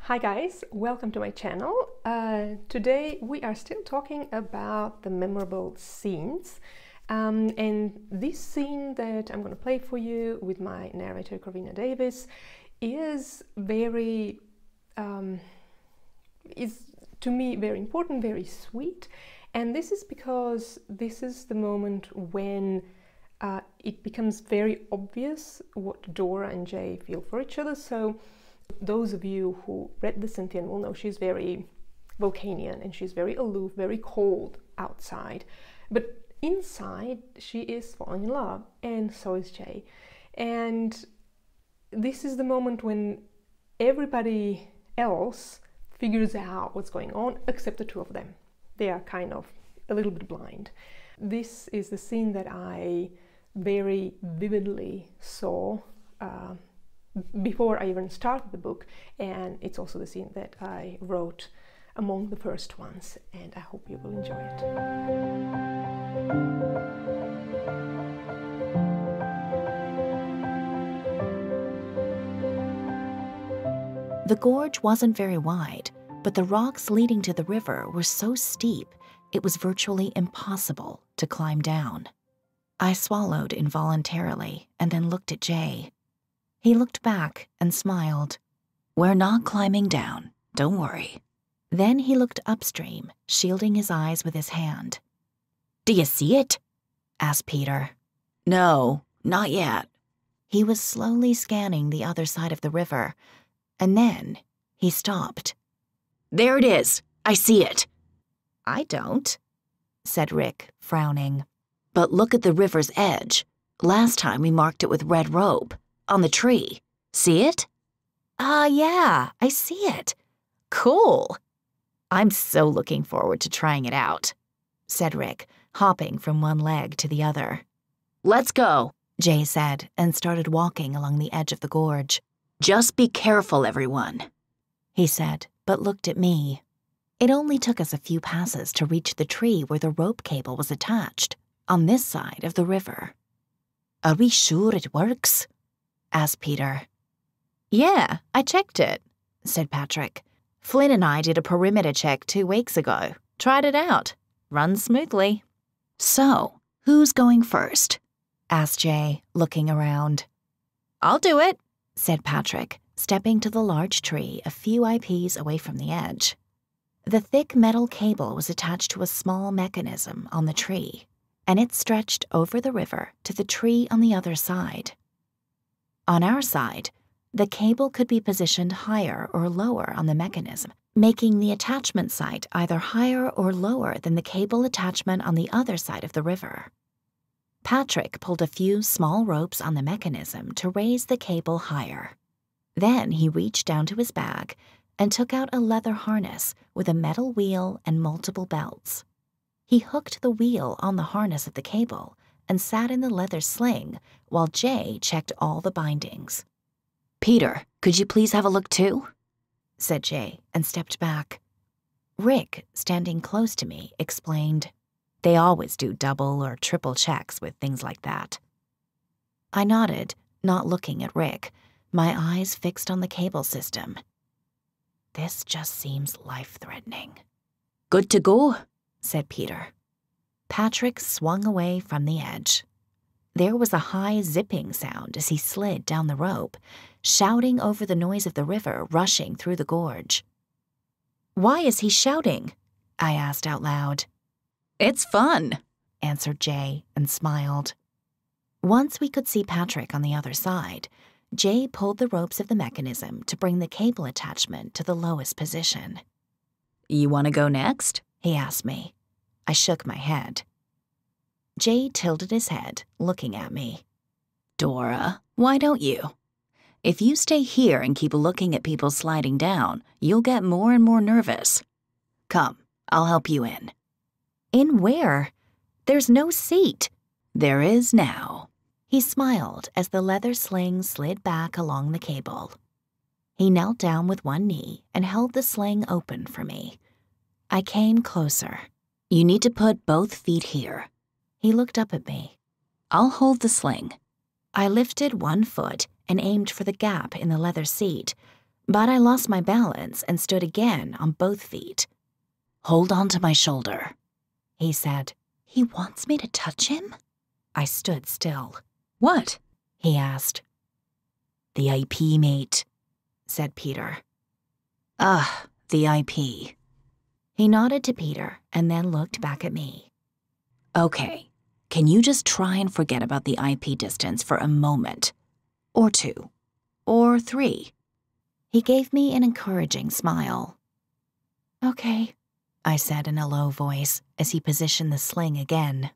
Hi guys, welcome to my channel. Today we are still talking about the memorable scenes, and this scene that I'm going to play for you with my narrator Corinne Davies is is to me very important, very sweet, and this is because this is the moment when it becomes very obvious what Dora and J feel for each other. So those of you who read the Senthien will know she's very Vulcanian and she's very aloof, very cold outside, but inside she is falling in love, and so is Jay. And this is the moment when everybody else figures out what's going on except the two of them. They are kind of a little bit blind. This is the scene that I very vividly saw before I even started the book, and it's also the scene that I wrote among the first ones, and I hope you will enjoy it. The gorge wasn't very wide, but the rocks leading to the river were so steep it was virtually impossible to climb down. I swallowed involuntarily and then looked at Jay. He looked back and smiled. "We're not climbing down, don't worry." Then he looked upstream, shielding his eyes with his hand. "Do you see it?" asked Peter. "No, not yet." He was slowly scanning the other side of the river, and then he stopped. "There it is, I see it." "I don't," said Rick, frowning. "But look at the river's edge. Last time we marked it with red rope. On the tree. See it?" Yeah, I see it. Cool. I'm so looking forward to trying it out," said Rick, hopping from one leg to the other. "Let's go," Jay said, and started walking along the edge of the gorge. "Just be careful, everyone," he said, but looked at me. It only took us a few passes to reach the tree where the rope cable was attached, on this side of the river. "Are we sure it works?" asked Peter. "Yeah, I checked it," said Patrick. "Flynn and I did a perimeter check 2 weeks ago. Tried it out. Runs smoothly." "So, who's going first?" asked Jay, looking around. "I'll do it," said Patrick, stepping to the large tree a few IPs away from the edge. The thick metal cable was attached to a small mechanism on the tree, and it stretched over the river to the tree on the other side. On our side, the cable could be positioned higher or lower on the mechanism, making the attachment site either higher or lower than the cable attachment on the other side of the river. Patrick pulled a few small ropes on the mechanism to raise the cable higher. Then he reached down to his bag and took out a leather harness with a metal wheel and multiple belts. He hooked the wheel on the harness of the cable and sat in the leather sling while Jay checked all the bindings. "Peter, could you please have a look too?" said Jay, and stepped back. Rick, standing close to me, explained, "They always do double or triple checks with things like that." I nodded, not looking at Rick, my eyes fixed on the cable system. This just seems life-threatening. "Good to go," said Peter. Patrick swung away from the edge. There was a high zipping sound as he slid down the rope, shouting over the noise of the river rushing through the gorge. "Why is he shouting?" I asked out loud. "It's fun," answered Jay and smiled. Once we could see Patrick on the other side, Jay pulled the ropes of the mechanism to bring the cable attachment to the lowest position. "You want to go next?" he asked me. I shook my head. Jay tilted his head, looking at me. "Dora, why don't you? If you stay here and keep looking at people sliding down, you'll get more and more nervous. Come, I'll help you in." "In where? There's no seat." "There is now." He smiled as the leather sling slid back along the cable. He knelt down with one knee and held the sling open for me. I came closer. "You need to put both feet here." He looked up at me. "I'll hold the sling." I lifted one foot and aimed for the gap in the leather seat, But I lost my balance and stood again on both feet. "Hold on to my shoulder," he said. "He wants me to touch him?" I stood still. "What?" he asked. "The IP, mate," said Peter. The IP. He nodded to Peter and then looked back at me. "Okay, can you just try and forget about the IP distance for a moment? Or 2. Or 3. He gave me an encouraging smile. "Okay," I said in a low voice as he positioned the sling again.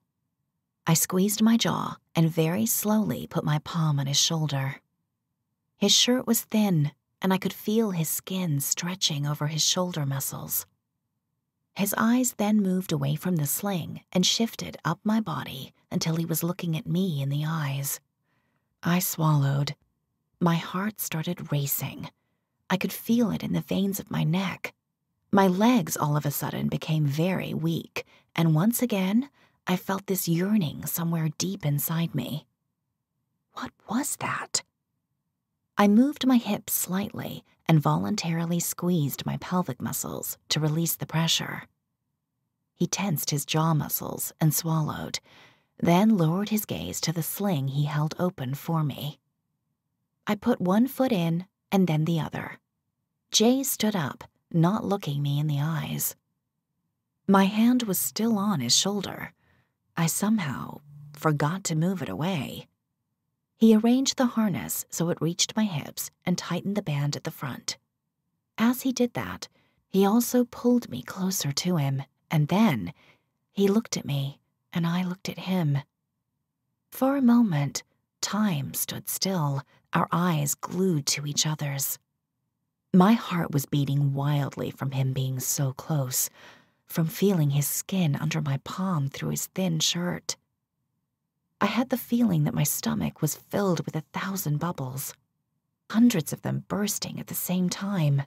I squeezed my jaw and very slowly put my palm on his shoulder. His shirt was thin, and I could feel his skin stretching over his shoulder muscles. His eyes then moved away from the sling and shifted up my body until he was looking at me in the eyes. I swallowed. My heart started racing. I could feel it in the veins of my neck. My legs all of a sudden became very weak, and once again, I felt this yearning somewhere deep inside me. What was that? I moved my hips slightly and voluntarily squeezed my pelvic muscles to release the pressure. He tensed his jaw muscles and swallowed, then lowered his gaze to the sling he held open for me. I put one foot in and then the other. Jay stood up, not looking me in the eyes. My hand was still on his shoulder. I somehow forgot to move it away. He arranged the harness so it reached my hips and tightened the band at the front. As he did that, he also pulled me closer to him, and then he looked at me and I looked at him. For a moment, time stood still, our eyes glued to each other's. My heart was beating wildly from him being so close, from feeling his skin under my palm through his thin shirt. I had the feeling that my stomach was filled with 1,000 bubbles, hundreds of them bursting at the same time.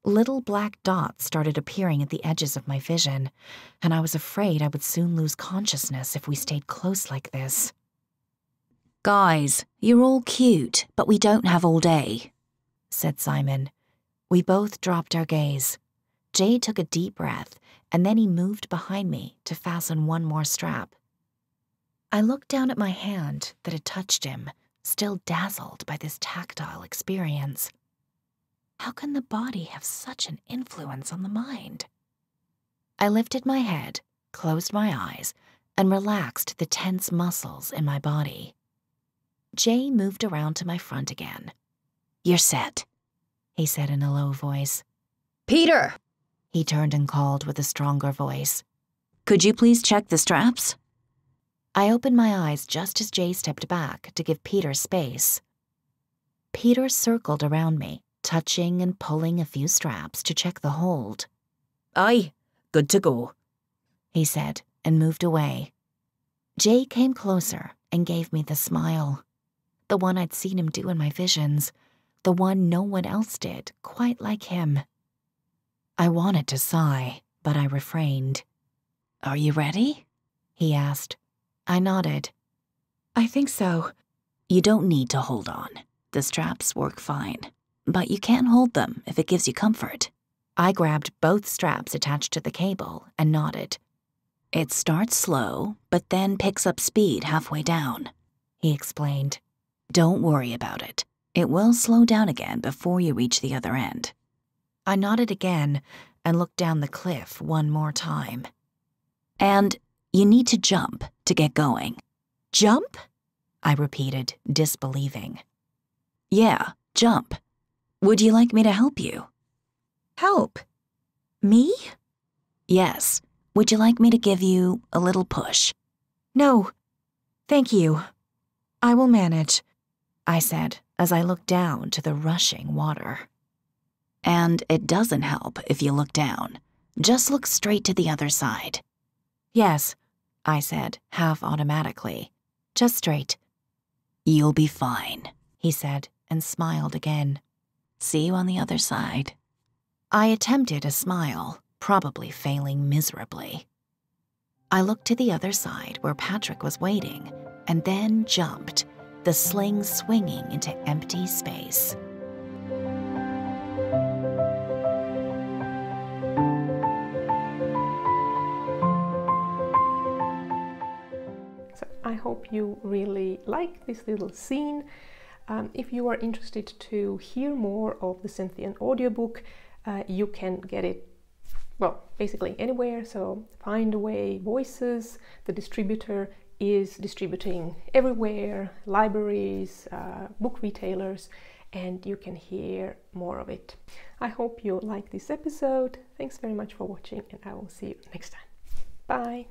Little black dots started appearing at the edges of my vision, and I was afraid I would soon lose consciousness if we stayed close like this. "Guys, you're all cute, but we don't have all day," said Simon. We both dropped our gaze. Jay took a deep breath, and then he moved behind me to fasten one more strap. I looked down at my hand that had touched him, still dazzled by this tactile experience. How can the body have such an influence on the mind? I lifted my head, closed my eyes, and relaxed the tense muscles in my body. Jay moved around to my front again. "You're set," he said in a low voice. "Peter!" he turned and called with a stronger voice. "Could you please check the straps?" I opened my eyes just as Jay stepped back to give Peter space. Peter circled around me, touching and pulling a few straps to check the hold. "Aye, good to go," he said and moved away. Jay came closer and gave me the smile, the one I'd seen him do in my visions, the one no one else did quite like him. I wanted to sigh, but I refrained. "Are you ready?" he asked. I nodded. "I think so." "You don't need to hold on. The straps work fine, but you can hold them if it gives you comfort." I grabbed both straps attached to the cable and nodded. "It starts slow, but then picks up speed halfway down," he explained. "Don't worry about it. It will slow down again before you reach the other end." I nodded again and looked down the cliff one more time. "And you need to jump to get going." "Jump?" I repeated, disbelieving. "Yeah, jump. Would you like me to help you?" "Help? Me?" "Yes. Would you like me to give you a little push?" "No, thank you. I will manage," I said as I looked down to the rushing water. "And it doesn't help if you look down. Just look straight to the other side." "Yes," I said, half automatically. "Just straight." "You'll be fine," he said and smiled again. "See you on the other side." I attempted a smile, probably failing miserably. I looked to the other side where Patrick was waiting, and then jumped, the sling swinging into empty space. I hope you really like this little scene. If you are interested to hear more of the Senthien audiobook, you can get it, well, basically anywhere. So Findaway Voices, the distributor, is distributing everywhere, libraries, book retailers, and you can hear more of it. I hope you like this episode. Thanks very much for watching, and I will see you next time. Bye!